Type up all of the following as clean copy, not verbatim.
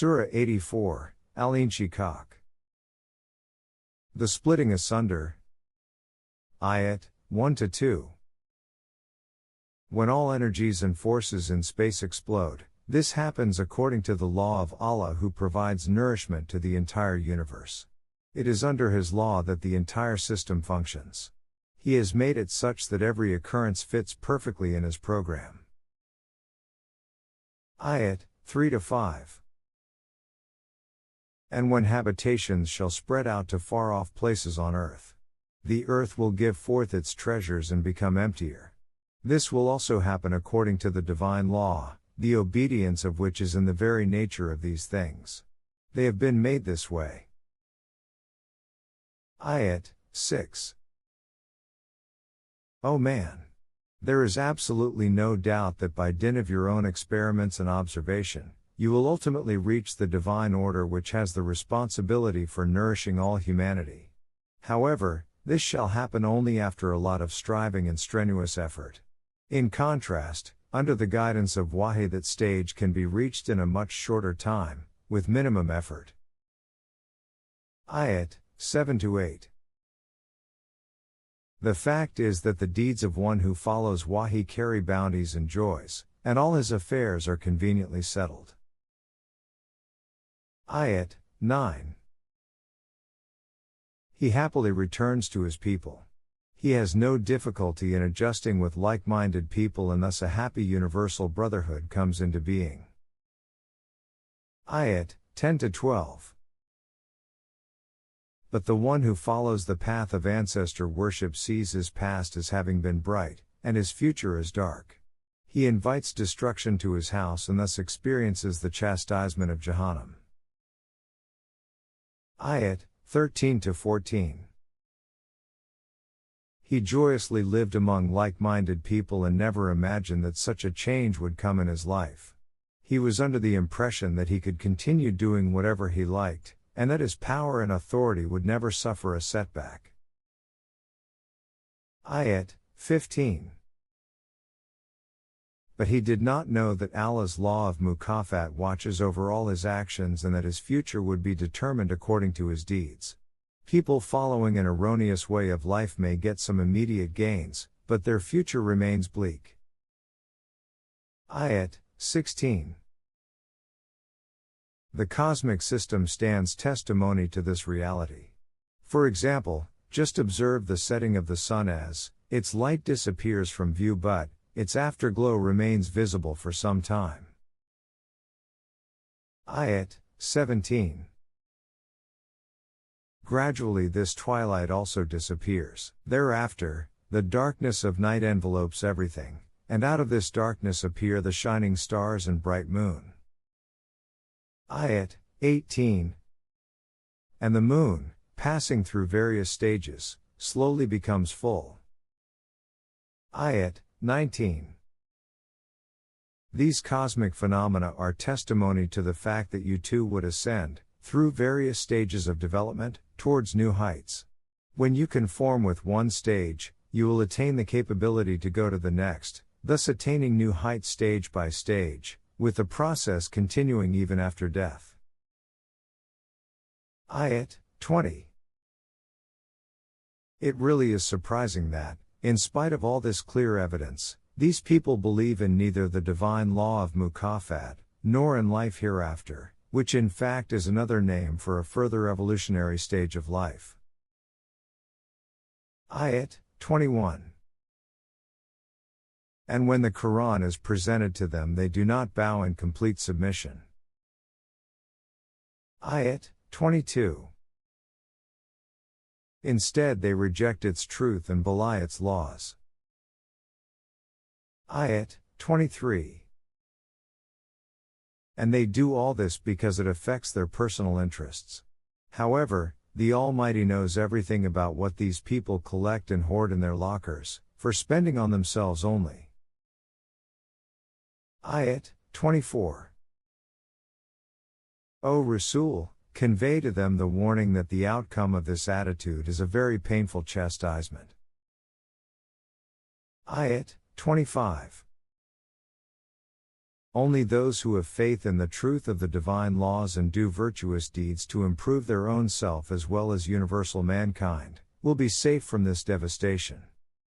Surah 84, Al-Inshiqaaq. The splitting asunder. Ayat 1-2. When all energies and forces in space explode, this happens according to the law of Allah who provides nourishment to the entire universe. It is under His law that the entire system functions. He has made it such that every occurrence fits perfectly in His program. Ayat 3-5. And when habitations shall spread out to far-off places on earth, the earth will give forth its treasures and become emptier. This will also happen according to the divine law, the obedience of which is in the very nature of these things. They have been made this way. Ayat 6. O man! There is absolutely no doubt that by dint of your own experiments and observation, you will ultimately reach the divine order which has the responsibility for nourishing all humanity. However, this shall happen only after a lot of striving and strenuous effort. In contrast, under the guidance of wahi, that stage can be reached in a much shorter time, with minimum effort. Ayat 7-8. The fact is that the deeds of one who follows wahi carry bounties and joys, and all his affairs are conveniently settled. Ayat 9. He happily returns to his people. He has no difficulty in adjusting with like-minded people, and thus a happy universal brotherhood comes into being. Ayat 10-12. But the one who follows the path of ancestor worship sees his past as having been bright, and his future as dark. He invites destruction to his house and thus experiences the chastisement of Jahannam. Ayat 13-14. He joyously lived among like-minded people and never imagined that such a change would come in his life. He was under the impression that he could continue doing whatever he liked, and that his power and authority would never suffer a setback. Ayat 15. But he did not know that Allah's law of mukafat watches over all his actions and that his future would be determined according to his deeds. People following an erroneous way of life may get some immediate gains, but their future remains bleak. Ayat 16. The cosmic system stands testimony to this reality. For example, just observe the setting of the sun as its light disappears from view, but its afterglow remains visible for some time. Ayat 17. Gradually this twilight also disappears. Thereafter, the darkness of night envelopes everything, and out of this darkness appear the shining stars and bright moon. Ayat 18. And the moon, passing through various stages, slowly becomes full. Ayat 19. These cosmic phenomena are testimony to the fact that you too would ascend, through various stages of development, towards new heights. When you conform with one stage, you will attain the capability to go to the next, thus attaining new heights stage by stage, with the process continuing even after death. Ayat 20. It really is surprising that, in spite of all this clear evidence, these people believe in neither the divine law of mukafat, nor in life hereafter, which in fact is another name for a further evolutionary stage of life. Ayat 21. And when the Qur'an is presented to them, they do not bow in complete submission. Ayat 22. Instead they reject its truth and belie its laws. Ayat 23. And they do all this because it affects their personal interests. However, the Almighty knows everything about what these people collect and hoard in their lockers, for spending on themselves only. Ayat 24. O Rasul, convey to them the warning that the outcome of this attitude is a very painful chastisement. Ayat 25. Only those who have faith in the truth of the divine laws and do virtuous deeds to improve their own self as well as universal mankind, will be safe from this devastation.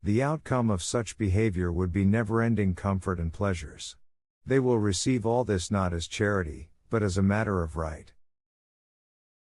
The outcome of such behavior would be never-ending comfort and pleasures. They will receive all this not as charity, but as a matter of right.